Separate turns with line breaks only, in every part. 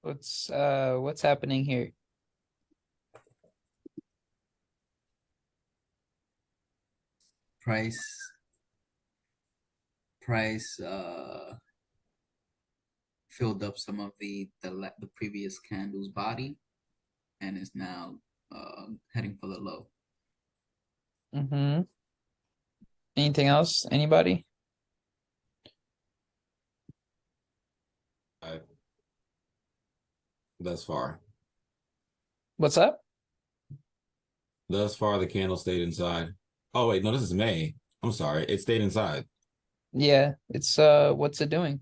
What's happening here?
Price price filled up some of the previous candle's body and is now heading for the low.
Mm-hmm. Anything else? Anybody?
Uh, thus far.
What's up?
Thus far, the candle stayed inside. Oh, wait, no, this is May. I'm sorry. It stayed inside.
Yeah, it's what's it doing?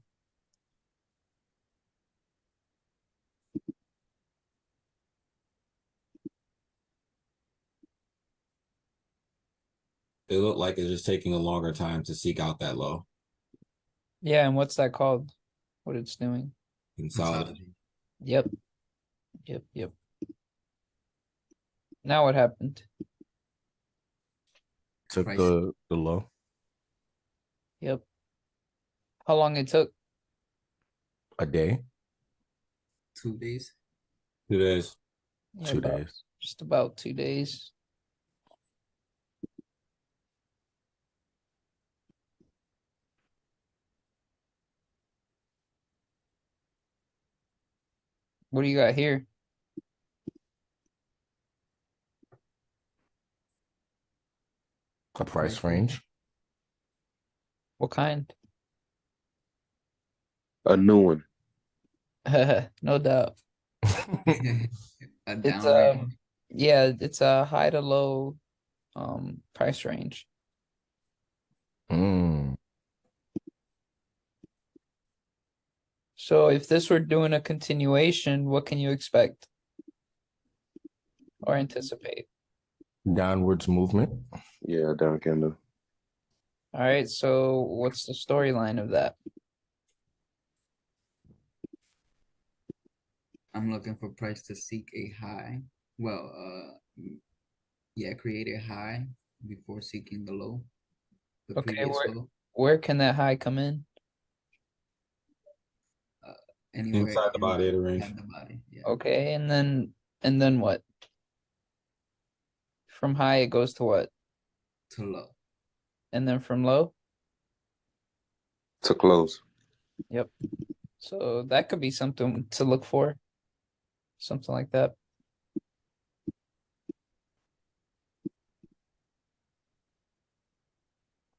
It looked like it's just taking a longer time to seek out that low.
Yeah, and what's that called? What it's doing?
Consolidate.
Consolidate.
Yep. Yep. Now what happened?
Took
Price
the low.
Yep. How long it took?
A day,
2 days.
2 days.
Yeah,
2 days.
just about 2 days. What do you got here?
A price
Price
range.
What kind?
A new one.
No doubt.
A
It's
down range.
yeah, it's a high to low price range.
Mm.
So if this were doing a continuation, what can you expect or anticipate?
Downwards movement.
Yeah, down candle.
All right, so what's the storyline of that?
I'm looking for price to seek a high. Well, yeah, create a high before seeking the low, the
Okay,
previous low.
where can that high come in?
Uh, Anywhere
Inside the body of the range.
inside the body. Yeah,
Okay, and then what? From high it goes to what?
to low.
And then from low?
To close.
Yep. So that could be something to look for. Something like that.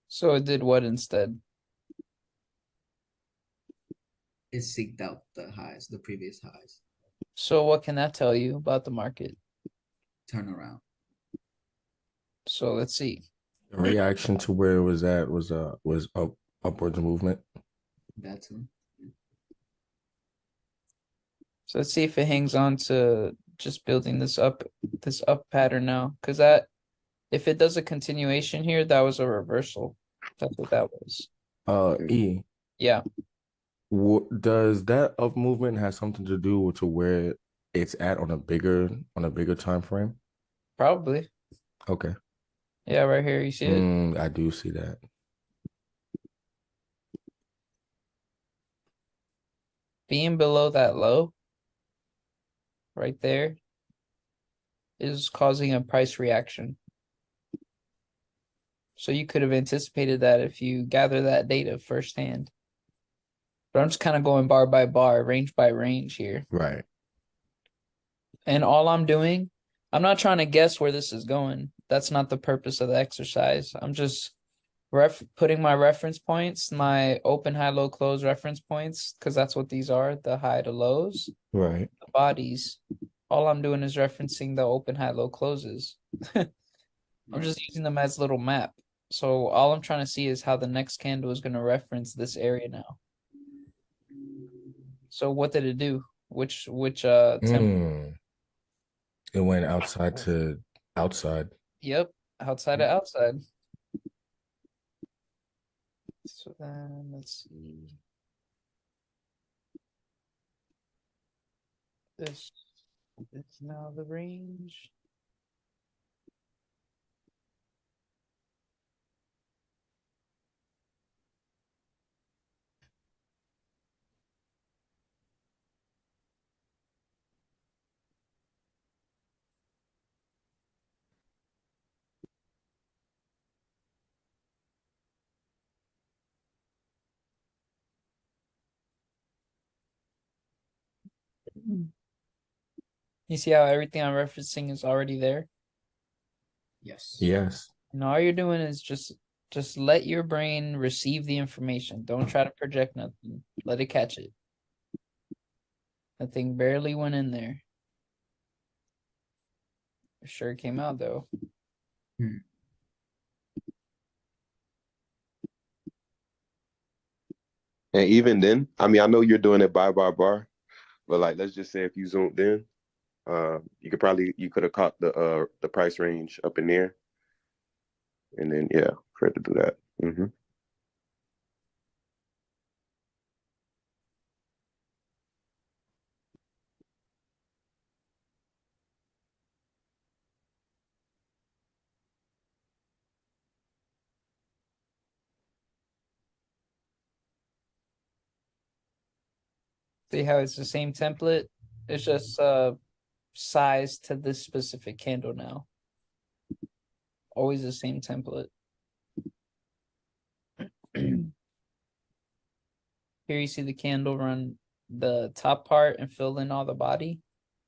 So it did what instead?
It seeked out the highs, the previous highs.
So what can that tell you about the market?
Turn around.
So let's see.
The reaction to where it was at was upwards movement.
That too.
So let's see if it hangs on to just building this up pattern now. Because that if it does a continuation here, that was a reversal. That's what that was.
E.
Yeah,
Does that up movement have something to do with to where it's at on a bigger time frame?
probably.
Okay.
Yeah, right here. You see it?
I do see that.
Being below that low right there is causing a price reaction. So you could have anticipated that if you gather that data firsthand. But I'm just kind of going bar by bar, range by range here.
Right.
And all I'm doing, I'm not trying to guess where this is going. That's not the purpose of the exercise. I'm just putting my reference points, my open, high, low, close reference points, because that's what these are, the high to lows,
Right.
the bodies. All I'm doing is referencing the open, high, low closes. I'm just using them as little map. So all I'm trying to see is how the next candle is going to reference this area now. So what did it do? Which temp?
Mm. It went outside to outside.
Yep, outside of outside. So then let's see. This is now the range. You see how everything I'm referencing is already there?
Yes.
Yes.
And all you're doing is just let your brain receive the information. Don't try to project nothing. Let it catch it. That thing barely went in there. It sure came out though.
And even then, I mean, I know you're doing it bar by bar, but like, let's just say if you zoomed in, you could have caught the price range up in there, and then yeah, for it to do that.
See how it's the same template? It's just size to this specific candle now. Always the same template. Here you see the candle run the top part and fill in all the body,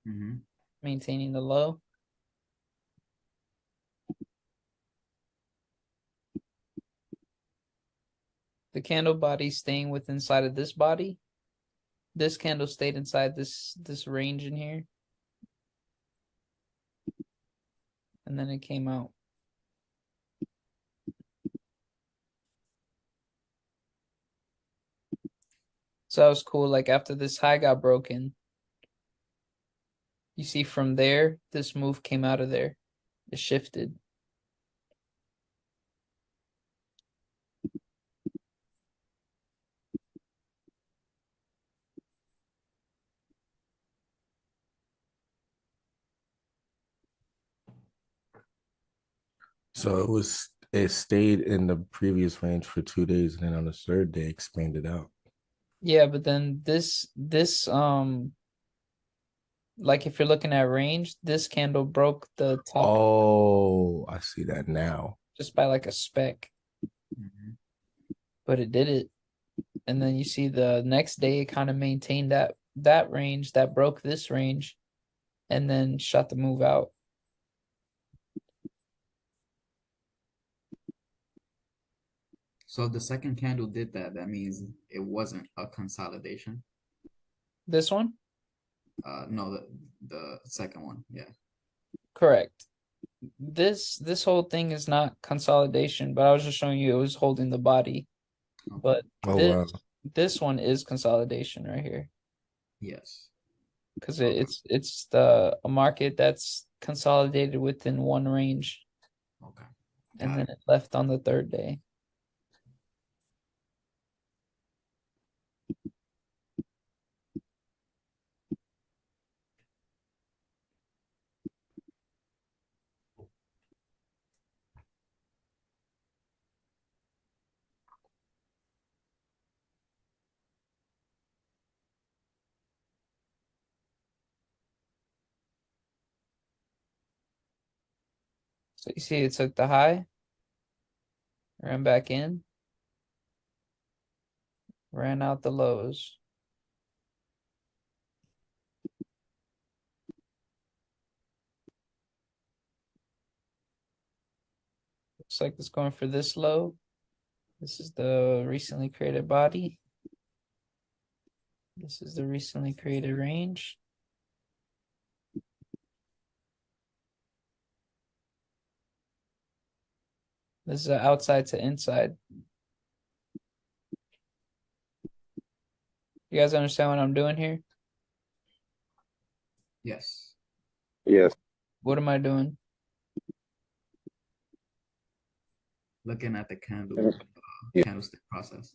Mm-hmm.
maintaining the low. The candle body staying with inside of this body. This candle stayed inside this range in here. And then it came out. So that was cool. Like after this high got broken, you see from there, this move came out of there. It shifted.
So it stayed in the previous range for 2 days, and then on the third day expanded out.
Yeah, but then this like if you're looking at range, this candle broke the top
Oh, I see that now.
just by like a speck,
Mm-hmm.
but it did it. And then you see the next day it kind of maintained that range that broke this range and then shut the move out.
So if the second candle did that, that means it wasn't a consolidation.
This one?
No, the second one, yeah.
Correct. This whole thing is not consolidation, but I was just showing you it was holding the body.
Okay.
But
Oh
this
wow.
this one is consolidation right here.
Yes.
Because
Okay.
it's a market that's consolidated within one range,
Okay.
and
Got
then
it.
it left on the third day. So you see, it took the high, ran back in, ran out the lows. Looks like it's going for this low. This is the recently created body. This is the recently created range. This is an outside to inside. You guys understand what I'm doing here?
Yes.
Yes.
What am I doing?
Looking at the
Yeah.
candlestick process,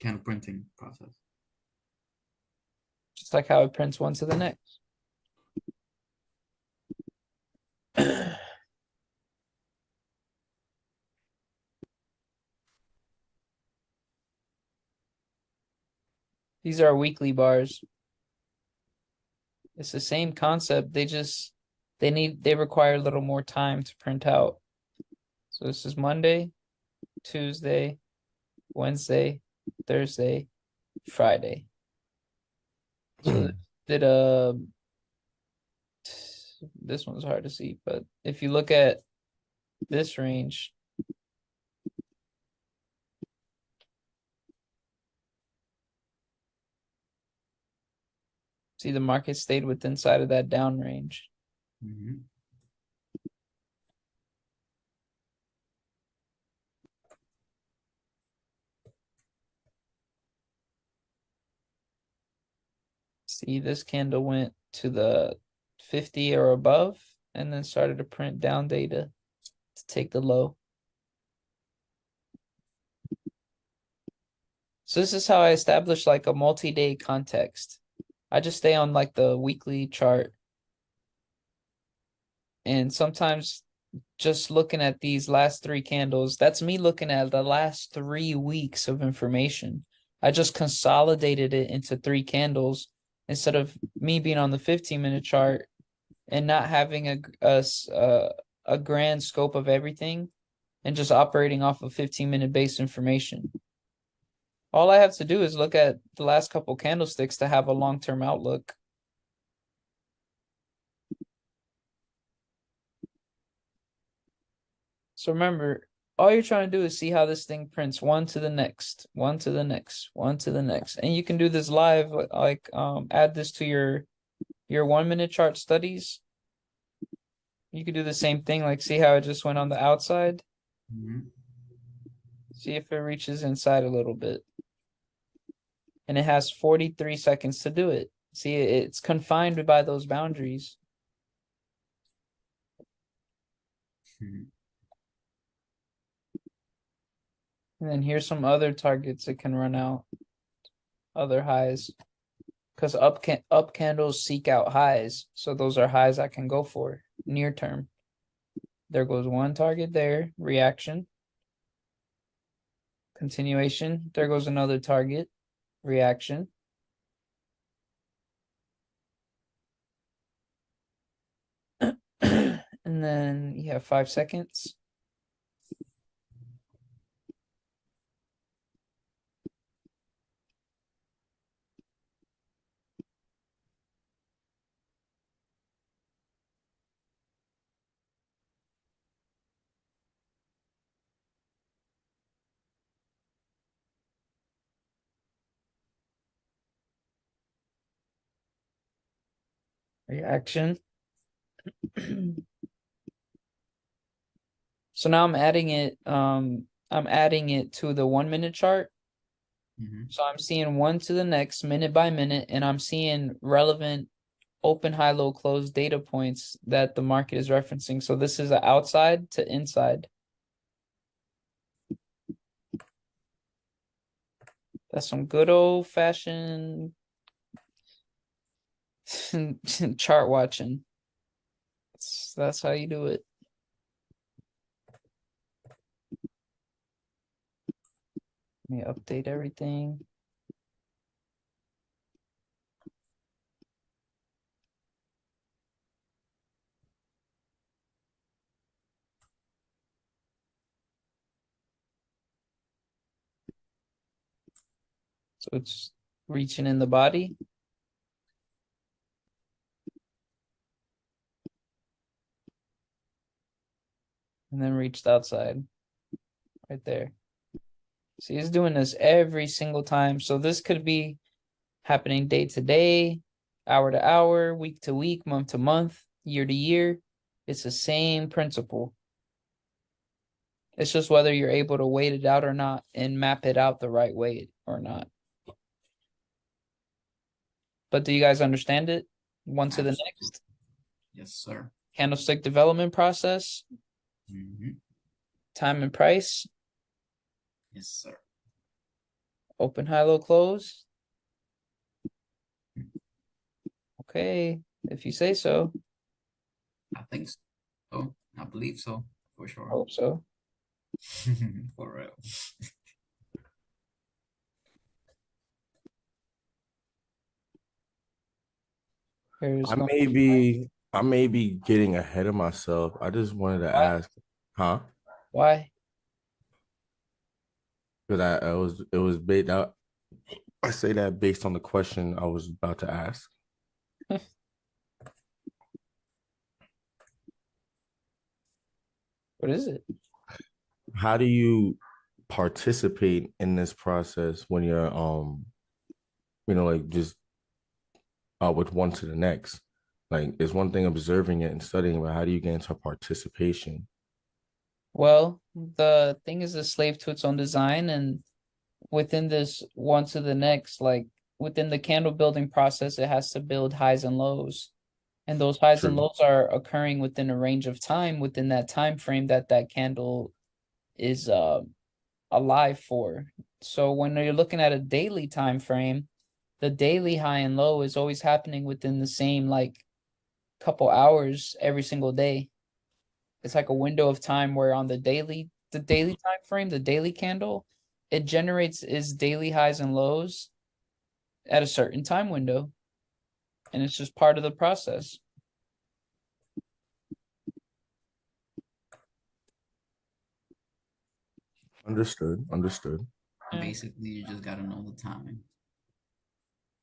candle printing process.
Just like how it prints one to the next. These are weekly bars. It's the same concept. They require a little more time to print out. So this is Monday, Tuesday, Wednesday, Thursday, Friday. So did this one's hard to see, but if you look at this range, see the market stayed within inside of that down range.
Mhm.
See, this candle went to the 50 or above and then started to print down data to take the low. So this is how I establish like a multi-day context. I just stay on like the weekly chart. And sometimes just looking at these last three candles, that's me looking at the last 3 weeks of information. I just consolidated it into 3 candles instead of me being on the 15-minute chart and not having a grand scope of everything and just operating off of 15-minute base information. All I have to do is look at the last couple candlesticks to have a long-term outlook. So remember, all you're trying to do is see how this thing prints one to the next, one to the next, one to the next. And you can do this live, like add this to your 1-minute chart studies. You could do the same thing, like see how it just went on the outside.
Mhm.
See if it reaches inside a little bit. And it has 43 seconds to do it. See, it's confined by those boundaries.
Mhm.
And then here's some other targets it can run out. Other highs. Because up candles seek out highs. So those are highs I can go for near term. There goes one target there. Reaction. Continuation. There goes another target. Reaction. And then you have 5 seconds. Reaction. So now I'm adding it to the 1-minute chart.
Mhm.
So I'm seeing one to the next minute by minute, and I'm seeing relevant open, high, low, close data points that the market is referencing. So this is a outside to inside. That's some good old fashioned chart watching. That's how you do it. Let me update everything. So it's reaching in the body. And then reached outside. Right there. See, it's doing this every single time. So this could be happening day to day, hour to hour, week to week, month to month, year to year. It's the same principle. It's just whether you're able to wait it out or not and map it out the right way or not. But do you guys understand it? One to the
Absolutely.
next.
Yes, sir.
Candlestick development process,
Mhm.
time and price,
Yes, sir.
open, high, low, close. Okay, if you say so.
I think so. I believe so, for sure.
Hope so.
For real.
Here's
I may be getting ahead of myself. I just wanted to
Why?
ask, huh?
Why?
Because it was based out. I say that based on the question I was about to ask.
What is it?
How do you participate in this process when you're like just with one to the next? Like it's one thing observing it and studying, but how do you get into participation?
Well, the thing is a slave to its own design, and within this one to the next, like within the candle building process, it has to build highs and lows. And those highs and
True.
lows are occurring within a range of time within that time frame that that candle is alive for. So when you're looking at a daily time frame, the daily high and low is always happening within the same like couple hours every single day. It's like a window of time where on the daily time frame, the daily candle, it generates its daily highs and lows at a certain time window. And it's just part of the process.
Understood. Understood.
Yeah.
Basically, you just gotta know the timing.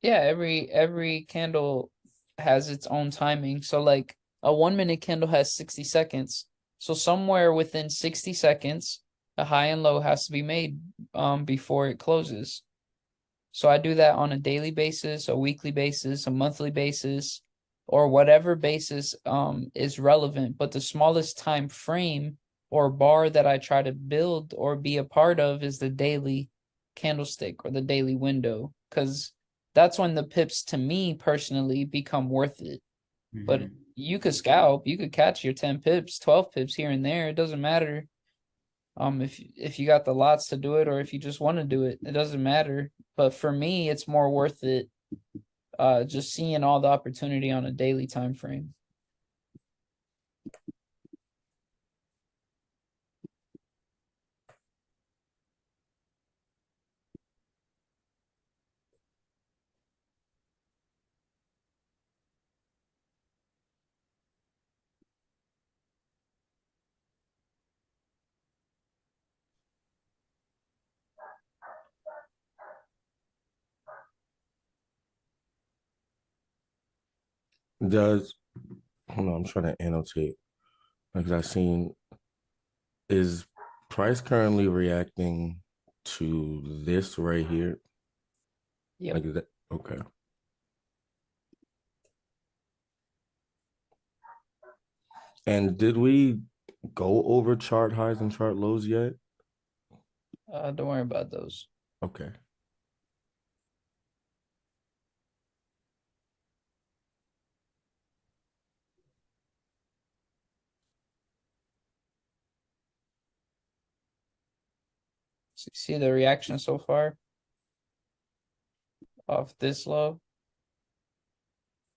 Yeah, every candle has its own timing. So like a 1 minute candle has 60 seconds. So somewhere within 60 seconds, a high and low has to be made before it closes. So I do that on a daily basis, a weekly basis, a monthly basis, or whatever basis is relevant. But the smallest time frame or bar that I try to build or be a part of is the daily candlestick or the daily window, because that's when the pips to me personally become worth it. But
Mhm.
you could scalp, you could catch your 10 pips, 12 pips here and there. It doesn't matter. If you got the lots to do it or if you just want to do it, it doesn't matter. But for me, it's more worth it just seeing all the opportunity on a daily time frame.
Does hold on, I'm trying to annotate because I've seen is price currently reacting to this right here?
Yep.
Like is that okay? And did we go over chart highs and chart lows yet?
Don't worry about those.
Okay.
See the reaction so far off this low.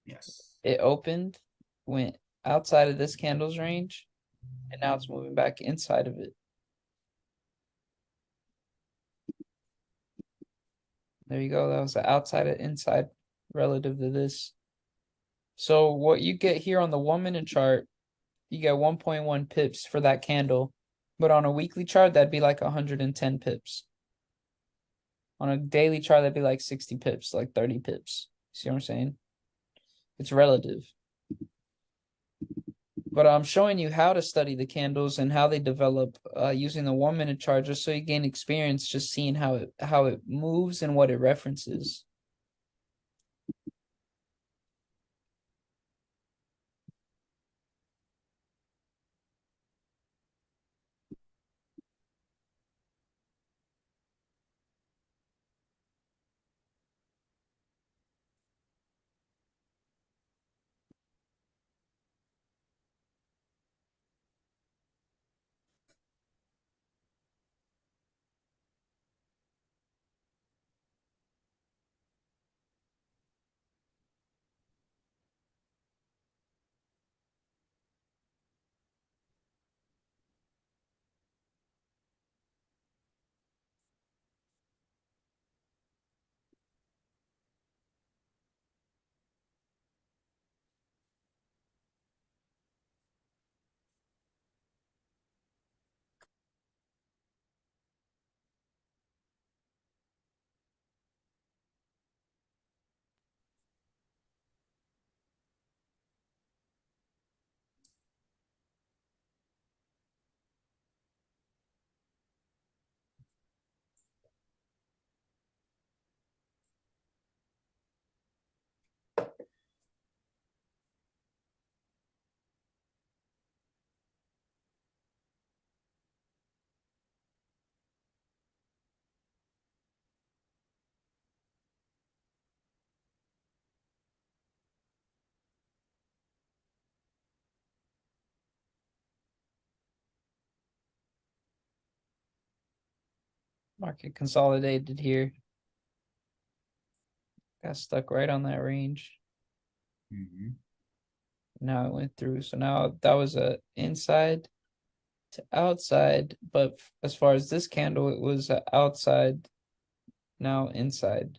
Yes.
It opened, went outside of this candle's range, and now it's moving back inside of it. There you go. That was the outside and inside relative to this. So what you get here on the 1 minute chart, you get 1.1 pips for that candle. But on a weekly chart, that'd be like 110 pips. On a daily chart, that'd be like 60 pips, like 30 pips. See what I'm saying? It's relative. But I'm showing you how to study the candles and how they develop using the 1 minute chart, just so you gain experience just seeing how it moves and what it references. Market consolidated here. Got stuck right on that range.
Mm-hmm.
Now it went through. So now that was a inside to outside, but as far as this candle, it was a outside, now inside.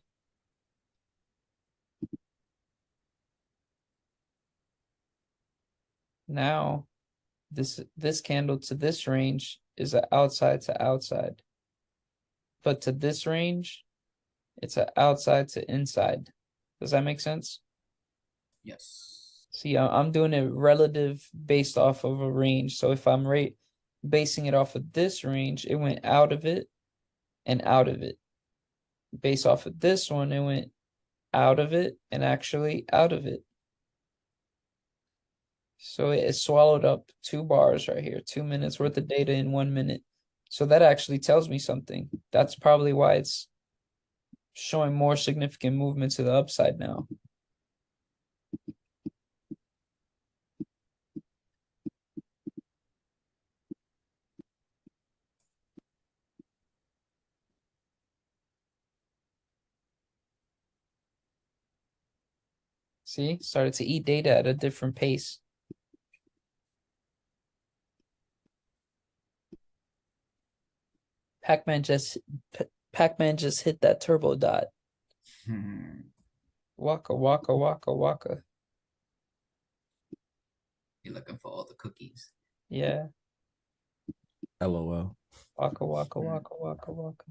Now this candle to this range is a outside to outside. But to this range, it's a outside to inside. Does that make sense?
Yes.
See, I'm doing it relative based off of a range. So if I'm basing it off of this range, it went out of it and out of it. Based off of this one, it went out of it and actually out of it. So it swallowed up 2 bars right here, 2 minutes worth of data in 1 minute. So that actually tells me something. That's probably why it's showing more significant movement to the upside now. See, started to eat data at a different pace. Pac-Man just hit that turbo dot. Waka waka waka waka.
You're looking for all the cookies.
Yeah.
LOL.
Waka waka waka waka waka.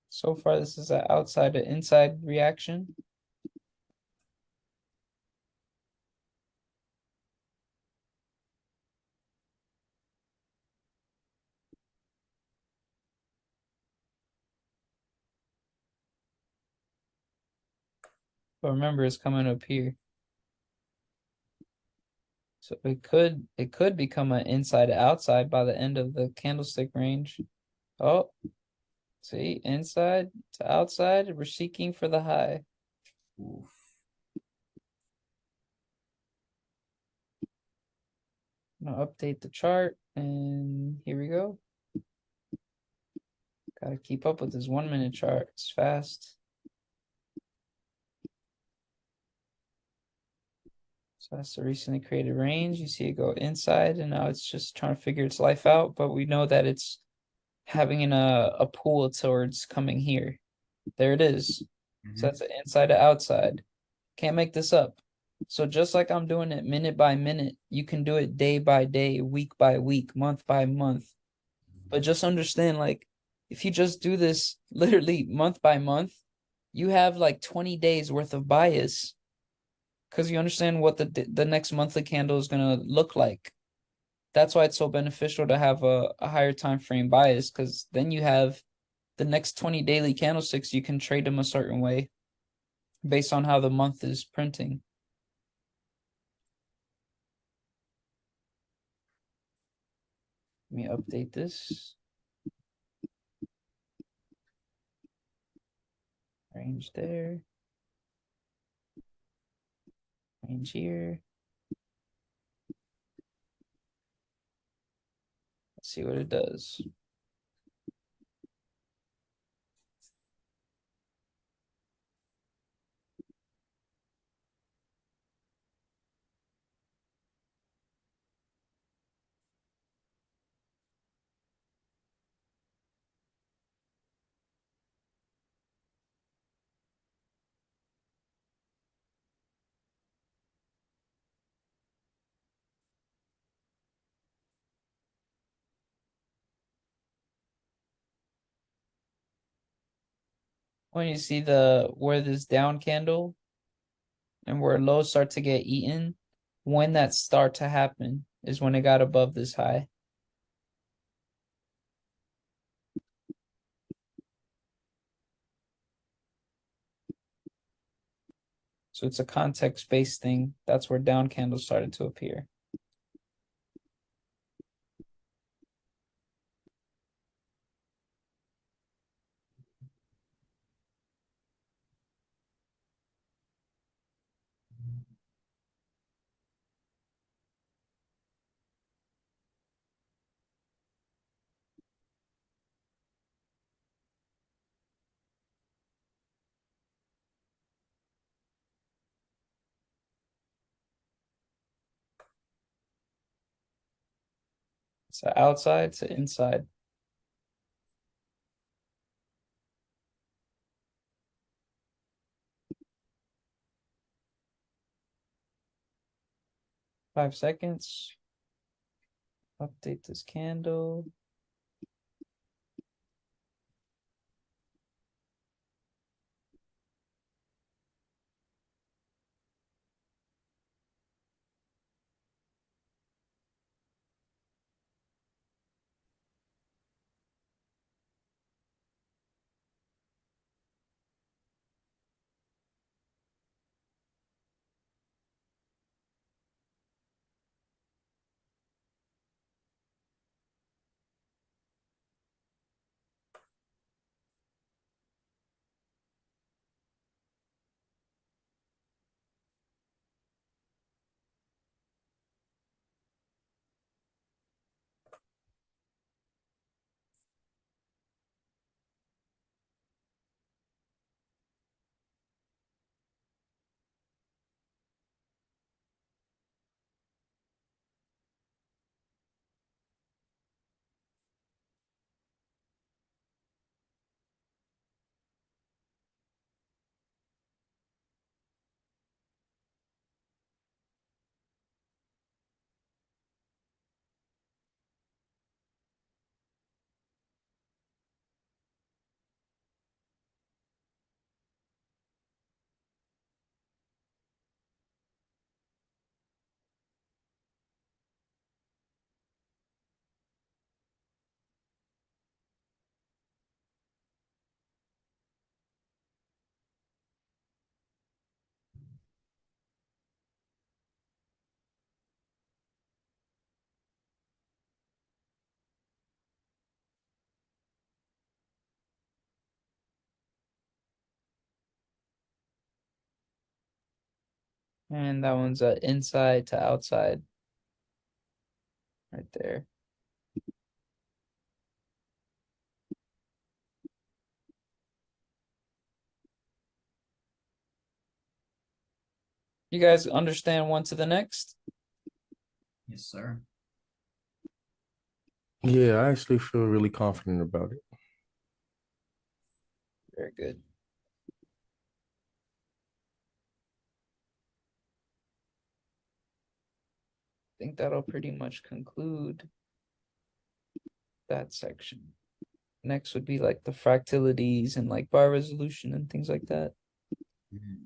So far, this is an outside to inside reaction. But remember, it's coming up here. So it could become an inside to outside by the end of the candlestick range. Oh, see, inside to outside, we're seeking for the high.
Oof.
I'm gonna update the chart, and here we go. Gotta keep up with this 1 minute chart. It's fast. So that's the recently created range. You see it go inside, and now it's just trying to figure its life out. But we know that it's having a pull towards coming here. There it is. So that's an inside to outside. Can't make this up. So just like I'm doing it minute by minute, you can do it day by day, week by week, month by month. But just understand, like, if you just do this literally month by month, you have like 20 days worth of bias because you understand what the next monthly candle is gonna look like. That's why it's so beneficial to have a higher time frame bias, because then you have the next 20 daily candlesticks, you can trade them a certain way based on how the month is printing. Let me update this. Range there. Range here. Let's see what it does. When you see where this down candle and where lows start to get eaten, when that start to happen is when it got above this high. So it's a context-based thing. That's where down candles started to appear. So outside to inside. Five seconds. Update this candle. And that one's inside to outside. Right there. You guys understand one to the next?
Yes, sir.
Yeah, I actually feel really confident about it.
Very good. I think that'll pretty much conclude that section. Next would be like the fractalities and like bar resolution and things like that.
Mhm.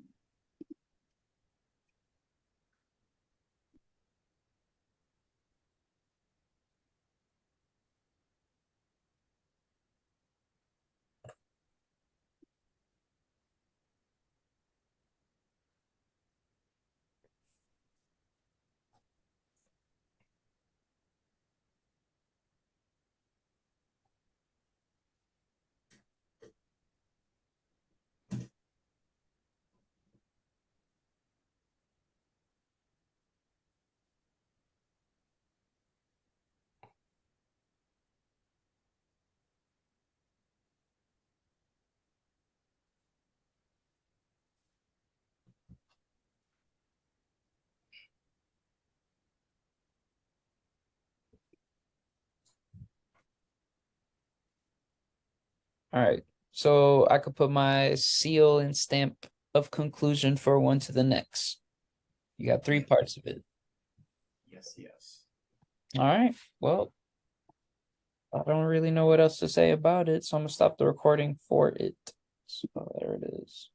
All right. So I could put my seal and stamp of conclusion for one to the next. You got three parts of it.
Yes, yes.
All right. Well, I don't really know what else to say about it, so I'm gonna stop the recording for it. So there it is.